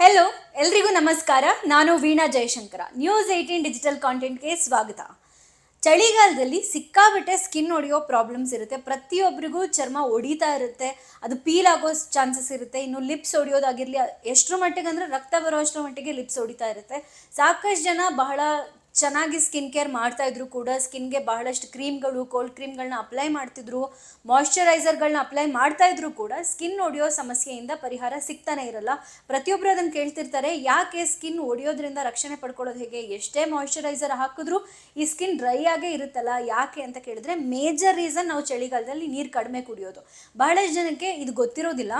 Hello ಎಲ್ರಿಗೂ ನಮಸ್ಕಾರ. ನಾನು ವೀಣಾ ಜಯಶಂಕರ. ನ್ಯೂಸ್ 18 ಡಿಜಿಟಲ್ ಕಾಂಟೆಂಟ್ಗೆ ಸ್ವಾಗತ. ಚಳಿಗಾಲದಲ್ಲಿ ಸಿಕ್ಕಾಬಿಟ್ಟೆ ಸ್ಕಿನ್ ಹೊಡೆಯೋ ಪ್ರಾಬ್ಲಮ್ಸ್ ಇರುತ್ತೆ. ಪ್ರತಿಯೊಬ್ಬರಿಗೂ ಚರ್ಮ ಹೊಡಿತಾ ಇರುತ್ತೆ, ಅದು ಪೀಲ್ ಆಗೋ ಚಾನ್ಸಸ್ ಇರುತ್ತೆ. ಇನ್ನು ಲಿಪ್ಸ್ ಹೊಡಿಯೋದಾಗಿರಲಿ, ಎಷ್ಟರ ಮಟ್ಟಿಗೆ ಅಂದರೆ ರಕ್ತ ಬರೋ ಅಷ್ಟರ ಮಟ್ಟಿಗೆ ಲಿಪ್ಸ್ ಹೊಡಿತಾ ಇರುತ್ತೆ. ಸಾಕಷ್ಟು ಜನ ಬಹಳ ಚೆನ್ನಾಗಿ ಸ್ಕಿನ್ ಕೇರ್ ಮಾಡ್ತಾ ಇದ್ರು ಕೂಡ ಸ್ಕಿನ್ಗೆ ಬಹಳಷ್ಟು ಕ್ರೀಮ್ಗಳು, ಕೋಲ್ಡ್ ಕ್ರೀಮ್ಗಳನ್ನ ಅಪ್ಲೈ ಮಾಡ್ತಿದ್ರು, ಮಾಯ್ಶ್ಚರೈಸರ್ಗಳನ್ನ ಅಪ್ಲೈ ಮಾಡ್ತಾ ಇದ್ರು ಕೂಡ ಸ್ಕಿನ್ ಒಡೆಯೋ ಸಮಸ್ಯೆಯಿಂದ ಪರಿಹಾರ ಸಿಗ್ತಾನೆ ಇರಲ್ಲ. ಪ್ರತಿಯೊಬ್ಬರು ಅದನ್ನು ಕೇಳ್ತಿರ್ತಾರೆ, ಯಾಕೆ ಸ್ಕಿನ್ ಒಡೆಯೋದ್ರಿಂದ ರಕ್ಷಣೆ ಪಡ್ಕೊಳ್ಳೋದು ಹೇಗೆ, ಎಷ್ಟೇ ಮಾಯ್ಶ್ಚರೈಸರ್ ಹಾಕಿದ್ರೂ ಈ ಸ್ಕಿನ್ ಡ್ರೈ ಆಗೇ ಇರುತ್ತಲ್ಲ ಯಾಕೆ ಅಂತ ಕೇಳಿದ್ರೆ ಮೇಜರ್ ರೀಸನ್ ನಾವು ಚಳಿಗಾಲದಲ್ಲಿ ನೀರು ಕಡಿಮೆ ಕುಡಿಯೋದು. ಬಹಳಷ್ಟು ಜನಕ್ಕೆ ಇದು ಗೊತ್ತಿರೋದಿಲ್ಲ.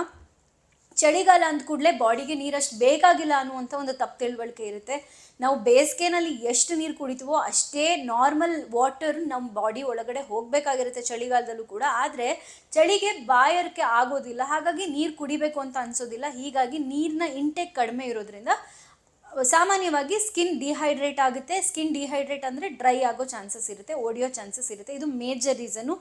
ಚಳಿಗಾಲ ಅಂದ ಕೂಡಲೇ ಬಾಡಿಗೆ ನೀರಷ್ಟು ಬೇಕಾಗಿಲ್ಲ ಅನ್ನುವಂಥ ಒಂದು ತಪ್ಪು ತಿಳುವಳಿಕೆ ಇರುತ್ತೆ. ನಾವು ಬೇಸಿಗೆನಲ್ಲಿ ಎಷ್ಟು ನೀರು ಕುಡಿತೀವೋ ಅಷ್ಟೇ ನಾರ್ಮಲ್ ವಾಟರ್ ನಮ್ಮ ಬಾಡಿ ಒಳಗಡೆ ಹೋಗಬೇಕಾಗಿರುತ್ತೆ ಚಳಿಗಾಲದಲ್ಲೂ ಕೂಡ. ಆದರೆ ಚಳಿಗೆ ಬಾಯಾರಿಕೆ ಆಗೋದಿಲ್ಲ, ಹಾಗಾಗಿ ನೀರು ಕುಡಿಬೇಕು ಅಂತ ಅನಿಸೋದಿಲ್ಲ. ಹೀಗಾಗಿ ನೀರಿನ ಇಂಟೇಕ್ ಕಡಿಮೆ ಇರೋದ್ರಿಂದ ಸಾಮಾನ್ಯವಾಗಿ ಸ್ಕಿನ್ ಡಿಹೈಡ್ರೇಟ್ ಆಗುತ್ತೆ. ಸ್ಕಿನ್ ಡಿಹೈಡ್ರೇಟ್ ಅಂದರೆ ಡ್ರೈ ಆಗೋ ಚಾನ್ಸಸ್ ಇರುತ್ತೆ, ಒಡೆಯೋ ಚಾನ್ಸಸ್ ಇರುತ್ತೆ. ಇದು ಮೇಜರ್ ರೀಸನ್ನು.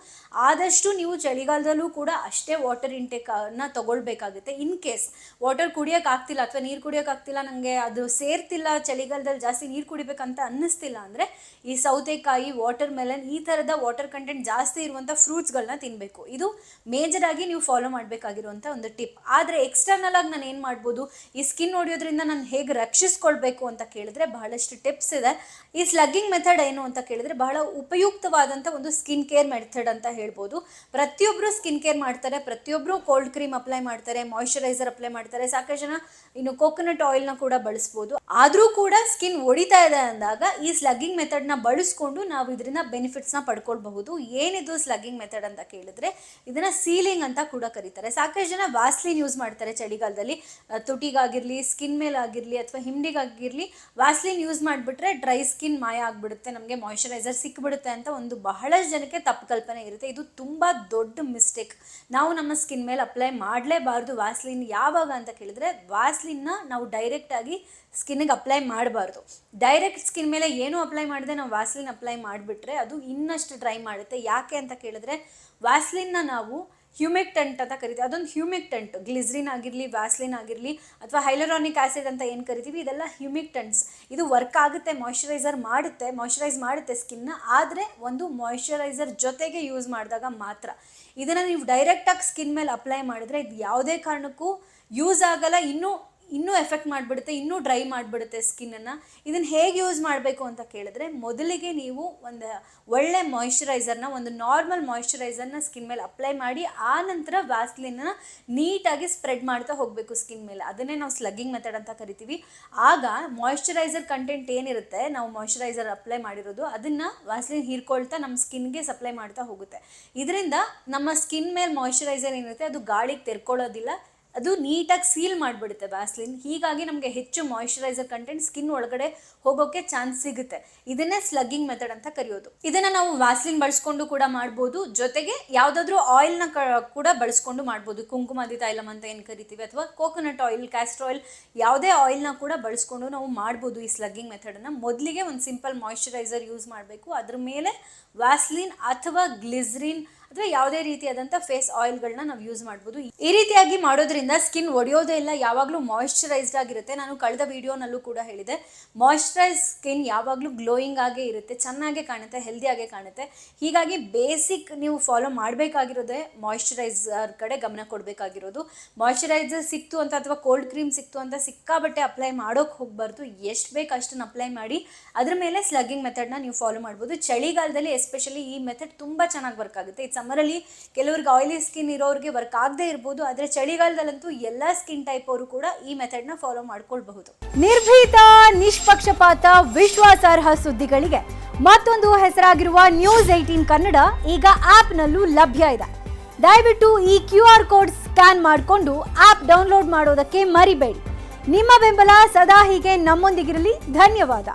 ಆದಷ್ಟು ನೀವು ಚಳಿಗಾಲದಲ್ಲೂ ಕೂಡ ಅಷ್ಟೇ ವಾಟರ್ ಇಂಟೇಕನ್ನು ತೊಗೊಳ್ಬೇಕಾಗುತ್ತೆ. ಇನ್ ಕೇಸ್ ವಾಟರ್ ಕುಡಿಯೋಕ್ಕಾಗ್ತಿಲ್ಲ ಅಥವಾ ನೀರು ಕುಡಿಯೋಕ್ಕಾಗ್ತಿಲ್ಲ, ನನಗೆ ಅದು ಸೇರ್ತಿಲ್ಲ, ಚಳಿಗಾಲದಲ್ಲಿ ಜಾಸ್ತಿ ನೀರು ಕುಡಿಬೇಕಂತ ಅನ್ನಿಸ್ತಿಲ್ಲ ಅಂದರೆ ಈ ಸೌತೆಕಾಯಿ, ವಾಟರ್ ಮೆಲನ್ ಈ ಥರದ ವಾಟರ್ ಕಂಟೆಂಟ್ ಜಾಸ್ತಿ ಇರುವಂಥ ಫ್ರೂಟ್ಸ್ಗಳನ್ನ ತಿನ್ನಬೇಕು. ಇದು ಮೇಜರಾಗಿ ನೀವು ಫಾಲೋ ಮಾಡಬೇಕಾಗಿರುವಂಥ ಒಂದು ಟಿಪ್. ಆದರೆ ಎಕ್ಸ್ಟರ್ನಲ್ ಆಗಿ ನಾನು ಏನು ಮಾಡ್ಬೋದು, ಈ ಸ್ಕಿನ್ ಹೊಡೆಯೋದ್ರಿಂದ ನಾನು ಹೇಗೆ ರಕ್ಷಿಸ್ಕೊಳ್ಬೇಕು ಅಂತ ಕೇಳಿದ್ರೆ ಬಹಳಷ್ಟು ಟಿಪ್ಸ್ ಇದೆ. ಈ ಸ್ಲಗ್ಗಿಂಗ್ ಮೆಥಡ್ ಏನು ಅಂತ ಕೇಳಿದ್ರೆ ಬಹಳ ಉಪಯುಕ್ತವಾದಂಥ ಒಂದು ಸ್ಕಿನ್ ಕೇರ್ ಮೆಥಡ್ ಅಂತ ಹೇಳ್ಬೋದು. ಪ್ರತಿಯೊಬ್ಬರು ಸ್ಕಿನ್ ಕೇರ್ ಮಾಡ್ತಾರೆ, ಪ್ರತಿಯೊಬ್ಬರು ಕೋಲ್ಡ್ ಕ್ರೀಮ್ ಅಪ್ಲೈ ಮಾಡ್ತಾರೆ, ಮಾಯ್ಶ್ಚರೈಸರ್ ಅಪ್ಲೈ ಮಾಡ್ತಾರೆ, ಸಾಕಷ್ಟು ಜನ ಇನ್ನು ಕೋಕೋನಟ್ ಆಯಿಲ್ನ ಕೂಡ ಬಳಸ್ಬೋದು. ಆದರೂ ಕೂಡ ಸ್ಕಿನ್ ಹೊಡಿತಾ ಇದೆ ಅಂದಾಗ ಈ ಸ್ಲಗ್ಗಿಂಗ್ ಮೆಥಡ್ನ ಬಳಸ್ಕೊಂಡು ನಾವು ಇದರಿಂದ ಬೆನಿಫಿಟ್ಸ್ನ ಪಡ್ಕೊಳ್ಬಹುದು. ಏನಿದು ಸ್ಲಗ್ಗಿಂಗ್ ಮೆಥಡ್ ಅಂತ ಕೇಳಿದ್ರೆ ಇದನ್ನ ಸೀಲಿಂಗ್ ಅಂತ ಕೂಡ ಕರೀತಾರೆ. ಸಾಕಷ್ಟು ಜನ ವ್ಯಾಸ್ಲಿನ್ ಯೂಸ್ ಮಾಡ್ತಾರೆ ಚಳಿಗಾಲದಲ್ಲಿ, ತುಟಿಗಾಗಿರಲಿ, ಸ್ಕಿನ್ ಮೇಲೆ ಆಗಿರಲಿ ಅಥವಾ ಹಿಂಡಿಗಾಗಿರಲಿ ವ್ಯಾಸ್ಲಿನ್ ಯೂಸ್ ಮಾಡಿಬಿಟ್ರೆ ಡ್ರೈ ಸ್ಕಿನ್ ಮಾಯ ಆಗಿಬಿಡುತ್ತೆ, ನಮಗೆ ಮಾಯ್ಶ್ಚರೈಸರ್ ಸಿಕ್ಬಿಡುತ್ತೆ ಅಂತ ಒಂದು ಬಹಳಷ್ಟು ಜನಕ್ಕೆ ತಪ್ಪು ಕಲ್ಪನೆ ಇರುತ್ತೆ. ಇದು ತುಂಬ ದೊಡ್ಡ ಮಿಸ್ಟೇಕ್. ನಾವು ನಮ್ಮ ಸ್ಕಿನ್ ಮೇಲೆ ಅಪ್ಲೈ ಮಾಡಲೇಬಾರ್ದು ವ್ಯಾಸ್ಲಿನ್. ಯಾವಾಗ ಅಂತ ಕೇಳಿದ್ರೆ ವ್ಯಾಸ್ಲಿನ್ನ ನಾವು ಡೈರೆಕ್ಟಾಗಿ ಸ್ಕಿನ್ನಿಗೆ ಅಪ್ಲೈ ಮಾಡಬಾರ್ದು. ಡೈರೆಕ್ಟ್ ಸ್ಕಿನ್ ಮೇಲೆ ಏನೂ ಅಪ್ಲೈ ಮಾಡಿದೆ ನಾವು ವ್ಯಾಸ್ಲಿನ್ ಅಪ್ಲೈ ಮಾಡಿಬಿಟ್ರೆ ಅದು ಇನ್ನಷ್ಟು ಡ್ರೈ ಮಾಡುತ್ತೆ. ಯಾಕೆ ಅಂತ ಕೇಳಿದ್ರೆ ವ್ಯಾಸ್ಲಿನ್ನ ನಾವು ಹ್ಯೂಮಿಕ್ಟೆಂಟ್ ಅಂತ ಕರಿತೀವಿ. ಅದೊಂದು ಹ್ಯೂಮಿಕ್ಟೆಂಟ್, ಗ್ಲಿಸ್ರಿನ್ ಆಗಿರಲಿ, ವ್ಯಾಸ್ಲಿನ್ ಆಗಿರಲಿ ಅಥವಾ ಹೈಲುರಾನಿಕ್ ಆ್ಯಸಿಡ್ ಅಂತ ಏನು ಕರಿತೀವಿ, ಇದೆಲ್ಲ ಹ್ಯೂಮಿಕ್ಟೆಂಟ್ಸ್. ಇದು ವರ್ಕ್ ಆಗುತ್ತೆ, ಮಾಯ್ಶ್ಚರೈಸ್ ಮಾಡುತ್ತೆ ಸ್ಕಿನ್ನ. ಆದರೆ ಒಂದು ಮಾಯ್ಶ್ಚರೈಸರ್ ಜೊತೆಗೆ ಯೂಸ್ ಮಾಡಿದಾಗ ಮಾತ್ರ. ಇದನ್ನು ನೀವು ಡೈರೆಕ್ಟಾಗಿ ಸ್ಕಿನ್ ಮೇಲೆ ಅಪ್ಲೈ ಮಾಡಿದ್ರೆ ಇದು ಯಾವುದೇ ಕಾರಣಕ್ಕೂ ಯೂಸ್ ಆಗಲ್ಲ, ಇನ್ನೂ ಎಫೆಕ್ಟ್ ಮಾಡಿಬಿಡುತ್ತೆ, ಇನ್ನೂ ಡ್ರೈ ಮಾಡಿಬಿಡುತ್ತೆ ಸ್ಕಿನ್ನನ್ನು. ಇದನ್ನು ಹೇಗೆ ಯೂಸ್ ಮಾಡಬೇಕು ಅಂತ ಕೇಳಿದ್ರೆ ಮೊದಲಿಗೆ ನೀವು ಒಂದು ಒಳ್ಳೆ ಮಾಯ್ಶ್ಚರೈಸರ್ನ, ಒಂದು ನಾರ್ಮಲ್ ಮಾಯ್ಶ್ಚರೈಸರ್ನ ಸ್ಕಿನ್ ಮೇಲೆ ಅಪ್ಲೈ ಮಾಡಿ ಆ ನಂತರ ವ್ಯಾಸ್ಲಿನ್ನ ನೀಟಾಗಿ ಸ್ಪ್ರೆಡ್ ಮಾಡ್ತಾ ಹೋಗಬೇಕು ಸ್ಕಿನ್ ಮೇಲೆ. ಅದನ್ನೇ ನಾವು ಸ್ಲಗ್ಗಿಂಗ್ ಮೆಥಡ್ ಅಂತ ಕರಿತೀವಿ. ಆಗ ಮಾಯ್ಶ್ಚರೈಸರ್ ಕಂಟೆಂಟ್ ಏನಿರುತ್ತೆ, ನಾವು ಮಾಯ್ಶ್ಚರೈಸರ್ ಅಪ್ಲೈ ಮಾಡಿರೋದು ಅದನ್ನು ವ್ಯಾಸ್ಲಿನ್ ಹೀರ್ಕೊಳ್ತಾ ನಮ್ಮ ಸ್ಕಿನ್ಗೆ ಸಪ್ಲೈ ಮಾಡ್ತಾ ಹೋಗುತ್ತೆ. ಇದರಿಂದ ನಮ್ಮ ಸ್ಕಿನ್ ಮೇಲೆ ಮಾಯ್ಶ್ಚರೈಸರ್ ಏನಿರುತ್ತೆ ಅದು ಗಾಳಿಗೆ ತೆರ್ಕೊಳ್ಳೋದಿಲ್ಲ, ಅದು ನೀಟಾಗಿ ಸೀಲ್ ಮಾಡಿಬಿಡುತ್ತೆ ವ್ಯಾಸ್ಲಿನ್. ಹೀಗಾಗಿ ನಮಗೆ ಹೆಚ್ಚು ಮಾಯ್ಶ್ಚರೈಸರ್ ಕಂಟೆಂಟ್ ಸ್ಕಿನ್ ಒಳಗಡೆ ಹೋಗೋಕ್ಕೆ ಚಾನ್ಸ್ ಸಿಗುತ್ತೆ. ಇದನ್ನೇ ಸ್ಲಗ್ಗಿಂಗ್ ಮೆಥಡ್ ಅಂತ ಕರೆಯೋದು. ಇದನ್ನು ನಾವು ವ್ಯಾಸ್ಲಿನ್ ಬಳಸ್ಕೊಂಡು ಕೂಡ ಮಾಡ್ಬೋದು, ಜೊತೆಗೆ ಯಾವುದಾದ್ರೂ ಆಯಿಲ್ನ ಕೂಡ ಬಳಸ್ಕೊಂಡು ಮಾಡ್ಬೋದು. ಕುಂಕುಮಾದಿ ತೈಲಮ್ ಅಂತ ಏನು ಕರಿತೀವಿ ಅಥವಾ ಕೋಕೋನಟ್ ಆಯಿಲ್, ಕ್ಯಾಸ್ಟರ್ ಆಯಿಲ್, ಯಾವುದೇ ಆಯಿಲ್ನ ಕೂಡ ಬಳಸ್ಕೊಂಡು ನಾವು ಮಾಡ್ಬೋದು ಈ ಸ್ಲಗ್ಗಿಂಗ್ ಮೆಥಡನ್ನು. ಮೊದಲಿಗೆ ಒಂದು ಸಿಂಪಲ್ ಮಾಯ್ಶ್ಚರೈಸರ್ ಯೂಸ್ ಮಾಡಬೇಕು, ಅದ್ರ ಮೇಲೆ ವ್ಯಾಸ್ಲಿನ್ ಅಥವಾ ಗ್ಲಿಸ್ರಿನ್ ಅಥವಾ ಯಾವುದೇ ರೀತಿಯಾದಂಥ ಫೇಸ್ ಆಯಿಲ್ಗಳನ್ನ ನಾವು ಯೂಸ್ ಮಾಡ್ಬೋದು. ಈ ರೀತಿಯಾಗಿ ಮಾಡೋದ್ರಿಂದ ಸ್ಕಿನ್ ಒಡೆಯೋದೇ ಇಲ್ಲ, ಯಾವಾಗಲೂ ಮಾಯ್ಶ್ಚರೈಸ್ಡ್ ಆಗಿರುತ್ತೆ. ನಾನು ಕಳೆದ ವಿಡಿಯೋನಲ್ಲೂ ಕೂಡ ಹೇಳಿದೆ, ಮಾಯ್ಶ್ಚರೈಸ್ ಸ್ಕಿನ್ ಯಾವಾಗಲೂ ಗ್ಲೋಯಿಂಗ್ ಆಗೇ ಇರುತ್ತೆ, ಚೆನ್ನಾಗೇ ಕಾಣುತ್ತೆ, ಹೆಲ್ದಿಯಾಗೇ ಕಾಣುತ್ತೆ. ಹೀಗಾಗಿ ಬೇಸಿಕ್ ನೀವು ಫಾಲೋ ಮಾಡಬೇಕಾಗಿರೋದೇ ಮಾಯ್ಶ್ಚರೈಸರ್ ಕಡೆ ಗಮನ ಕೊಡಬೇಕಾಗಿರೋದು. ಮಾಯ್ಶ್ಚರೈಸರ್ ಸಿಕ್ತು ಅಂತ ಅಥವಾ ಕೋಲ್ಡ್ ಕ್ರೀಮ್ ಸಿಕ್ತು ಅಂತ ಸಿಕ್ಕಾಬಟ್ಟೆ ಅಪ್ಲೈ ಮಾಡೋಕ್ಕೆ ಹೋಗಬಾರ್ದು. ಎಷ್ಟು ಬೇಕು ಅಷ್ಟನ್ನು ಅಪ್ಲೈ ಮಾಡಿ ಅದ್ರ ಮೇಲೆ ಸ್ಲಗ್ಗಿಂಗ್ ಮೆಥಡ್ನ ನೀವು ಫಾಲೋ ಮಾಡ್ಬೋದು. ಚಳಿಗಾಲದಲ್ಲಿ ಎಸ್ಪೆಷಲಿ ಈ ಮೆಥಡ್ ತುಂಬ ಚೆನ್ನಾಗಿ ವರ್ಕ್ ಆಗುತ್ತೆ. ಸಮರಲ್ಲಿ ಕೆಲವ್ರಿಗೆ ಆಯಿಲಿ ಸ್ಕಿನ್ ಇರೋರಿಗೆ ವರ್ಕ್ ಆಗದೆ ಇರ್ಬೋದು, ಆದರೆ ಚಳಿಗಾಲದಲ್ಲಂತೂ ಎಲ್ಲ ಸ್ಕಿನ್ ಟೈಪ್ ಅವರು ಕೂಡ ಈ ಮೆಥಡ್ನ ಫಾಲೋ ಮಾಡ್ಕೊಳ್ಬಹುದು. ನಿರ್ಭೀತ, ನಿಷ್ಪಕ್ಷಪಾತ, ವಿಶ್ವಾಸಾರ್ಹ ಸುದ್ದಿಗಳಿಗೆ ಮತ್ತೊಂದು ಹೆಸರಾಗಿರುವ ನ್ಯೂಸ್ 18 ಕನ್ನಡ ಈಗ ಆಪ್ನಲ್ಲೂ ಲಭ್ಯ ಇದೆ. ದಯವಿಟ್ಟು ಈ QR ಕೋಡ್ ಸ್ಕ್ಯಾನ್ ಮಾಡಿಕೊಂಡು ಆಪ್ ಡೌನ್ಲೋಡ್ ಮಾಡೋದಕ್ಕೆ ಮರಿಬೇಡಿ. ನಿಮ್ಮ ಬೆಂಬಲ ಸದಾ ಹೀಗೆ ನಮ್ಮೊಂದಿಗಿರಲಿ. ಧನ್ಯವಾದ.